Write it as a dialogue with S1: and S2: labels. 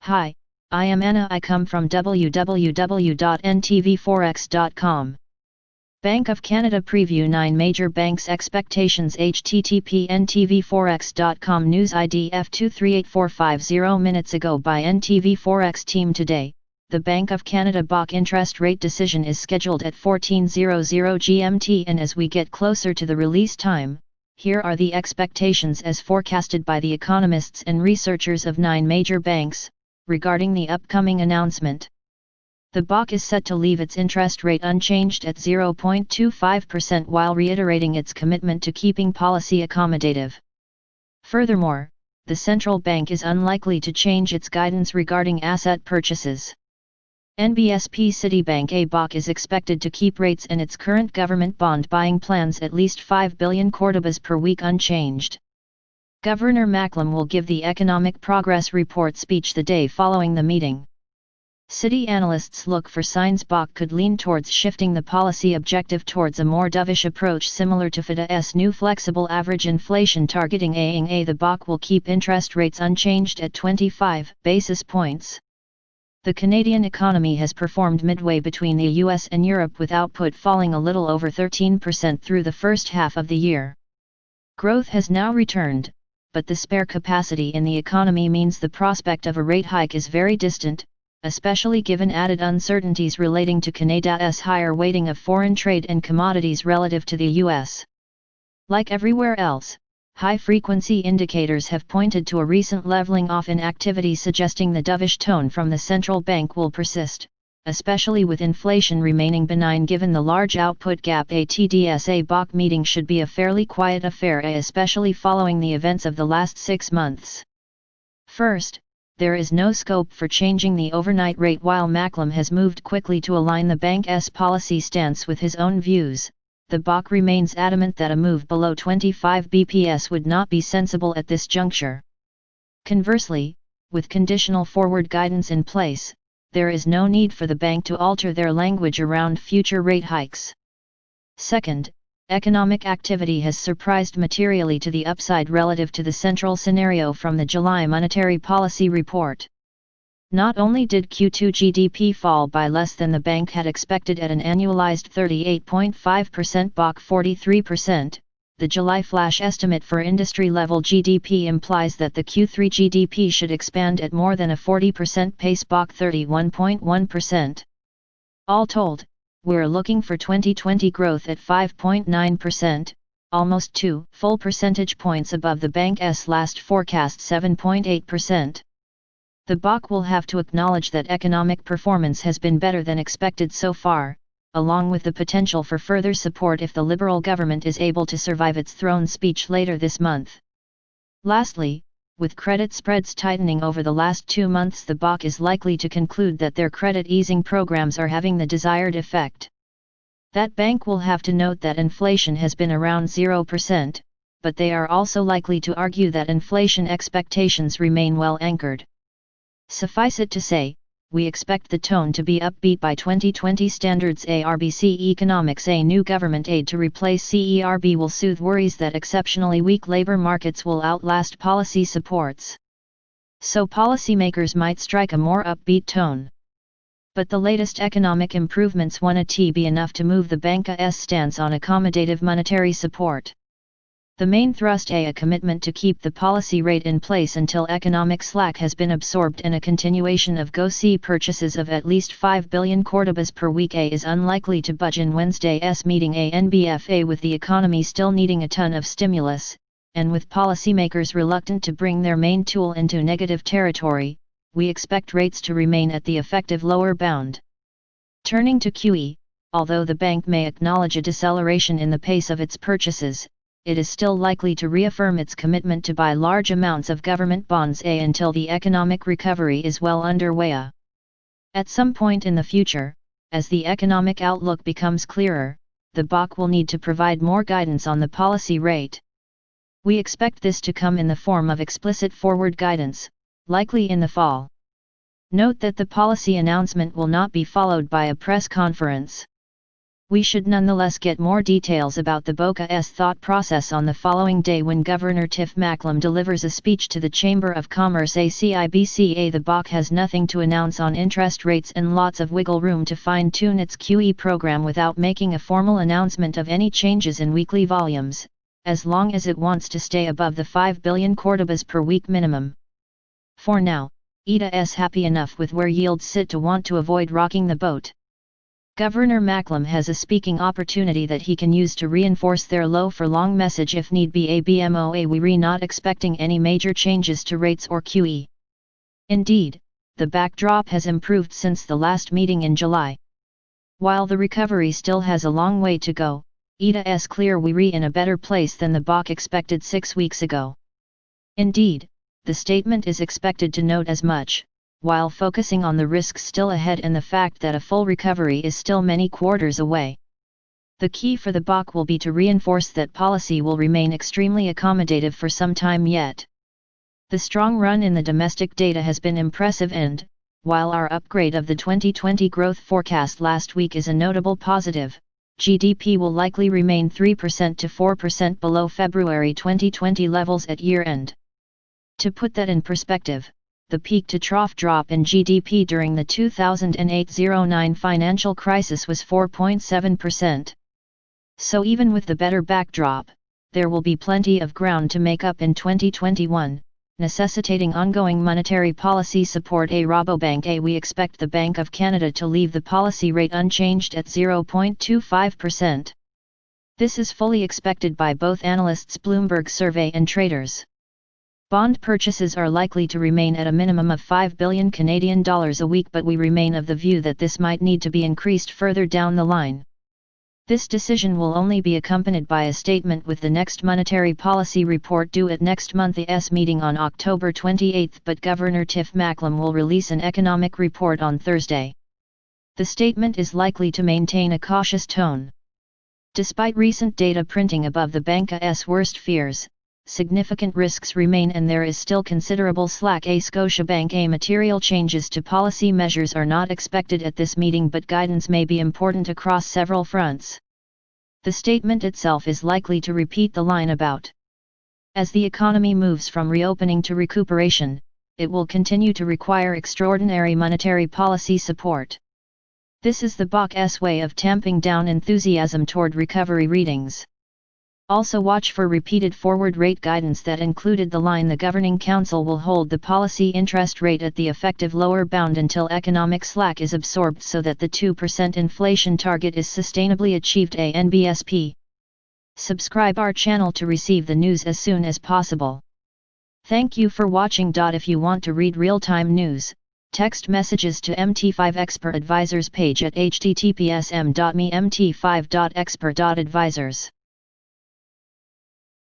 S1: Hi, I am Anna. I come from www.ntvforex.com. Bank of Canada Preview 9 Major Banks Expectations http ntvforex.com News ID F238450 Minutes ago by NTV Forex Team today, the Bank of Canada BOC interest rate decision is scheduled at 14:00 GMT, and as we get closer to the release time, here are the expectations as forecasted by the economists and researchers of 9 major banks, regarding the upcoming announcement. The BOC is set to leave its interest rate unchanged at 0.25% while reiterating its commitment to keeping policy accommodative. Furthermore, the central bank is unlikely to change its guidance regarding asset purchases. NBSP Citibank A BOC is expected to keep rates and its current government bond buying plans at least 5 billion Cordobas per week unchanged. Governor Macklem will give the Economic Progress Report speech the day following the meeting. Citi analysts look for signs BOC could lean towards shifting the policy objective towards a more dovish approach similar to Fed's new flexible average inflation targeting AING. The BOC will keep interest rates unchanged at 25 basis points. The Canadian economy has performed midway between the US and Europe, with output falling a little over 13% through the first half of the year. Growth has now returned, but the spare capacity in the economy means the prospect of a rate hike is very distant, especially given added uncertainties relating to Canada's higher weighting of foreign trade and commodities relative to the US. Like everywhere else, high-frequency indicators have pointed to a recent leveling off in activity, suggesting the dovish tone from the central bank will persist, especially with inflation remaining benign. Given the large output gap, a TDSA BOC meeting should be a fairly quiet affair, especially following the events of the last 6 months. First, there is no scope for changing the overnight rate while Macklem has moved quickly to align the bank's policy stance with his own views. The BOC remains adamant that a move below 25 bps would not be sensible at this juncture. Conversely, with conditional forward guidance in place, there is no need for the bank to alter their language around future rate hikes. Second, economic activity has surprised materially to the upside relative to the central scenario from the July monetary policy report. Not only did Q2 GDP fall by less than the bank had expected at an annualized 38.5%, BOC 43%, the July flash estimate for industry-level GDP implies that the Q3 GDP should expand at more than a 40% pace, BOC 31.1%. All told, we're looking for 2020 growth at 5.9%, almost 2 full percentage points above the bank's last forecast 7.8%. The BOC will have to acknowledge that economic performance has been better than expected so far, along with the potential for further support if the Liberal government is able to survive its throne speech later this month. Lastly, with credit spreads tightening over the last 2 months, the BOC is likely to conclude that their credit easing programs are having the desired effect. That bank will have to note that inflation has been around 0%, but they are also likely to argue that inflation expectations remain well anchored. Suffice it to say, we expect the tone to be upbeat by 2020 standards. RBC Economics: a new government aid to replace CERB will soothe worries that exceptionally weak labor markets will outlast policy supports. So policymakers might strike a more upbeat tone. But the latest economic improvements won't be enough to move the bank's stance on accommodative monetary support. The main thrust a commitment to keep the policy rate in place until economic slack has been absorbed, and a continuation of GOC purchases of at least 5 billion Cordobas per week is unlikely to budge in Wednesday's meeting. NBFA, with the economy still needing a ton of stimulus, and with policymakers reluctant to bring their main tool into negative territory, we expect rates to remain at the effective lower bound. Turning to QE, although the bank may acknowledge a deceleration in the pace of its purchases, it is still likely to reaffirm its commitment to buy large amounts of government bonds until the economic recovery is well underway. At some point in the future, as the economic outlook becomes clearer, the BOC will need to provide more guidance on the policy rate. We expect this to come in the form of explicit forward guidance, likely in the fall. Note that the policy announcement will not be followed by a press conference. We should nonetheless get more details about the BOCA's thought process on the following day when Governor Tiff Macklem delivers a speech to the Chamber of Commerce ACIBCA. The BOC has nothing to announce on interest rates and lots of wiggle room to fine-tune its QE program without making a formal announcement of any changes in weekly volumes, as long as it wants to stay above the 5 billion Cordobas per week minimum. For now, ITA is happy enough with where yields sit to want to avoid rocking the boat. Governor Macklem has a speaking opportunity that he can use to reinforce their low-for-long message if need be. ABMOA we're not expecting any major changes to rates or QE. Indeed, the backdrop has improved since the last meeting in July. While the recovery still has a long way to go, ITA is clear we're in a better place than the BOC expected 6 weeks ago. Indeed, the statement is expected to note as much, while focusing on the risks still ahead and the fact that a full recovery is still many quarters away. The key for the BOC will be to reinforce that policy will remain extremely accommodative for some time yet. The strong run in the domestic data has been impressive and, while our upgrade of the 2020 growth forecast last week is a notable positive, GDP will likely remain 3% to 4% below February 2020 levels at year-end. To put that in perspective, the peak-to-trough drop in GDP during the 2008-09 financial crisis was 4.7%. So even with the better backdrop, there will be plenty of ground to make up in 2021, necessitating ongoing monetary policy support. Rabobank we expect the Bank of Canada to leave the policy rate unchanged at 0.25%. This is fully expected by both analysts Bloomberg Survey and traders. Bond purchases are likely to remain at a minimum of 5 billion Canadian dollars a week, but we remain of the view that this might need to be increased further down the line. This decision will only be accompanied by a statement with the next monetary policy report due at next month's meeting on October 28, but Governor Tiff Macklem will release an economic report on Thursday. The statement is likely to maintain a cautious tone. Despite recent data printing above the bank's worst fears, significant risks remain and there is still considerable slack. Scotiabank material changes to policy measures are not expected at this meeting, but guidance may be important across several fronts. The statement itself is likely to repeat the line about as the economy moves from reopening to recuperation, it will continue to require extraordinary monetary policy support. This is the BOC's way of tamping down enthusiasm toward recovery readings. Also watch for repeated forward rate guidance that included the line the Governing Council will hold the policy interest rate at the effective lower bound until economic slack is absorbed so that the 2% inflation target is sustainably achieved. NBSP. Subscribe our channel to receive the news as soon as possible. Thank you for watching. If you want to read real-time news, text messages to MT5 Expert Advisors page at https://m.me mt5.expert.advisors.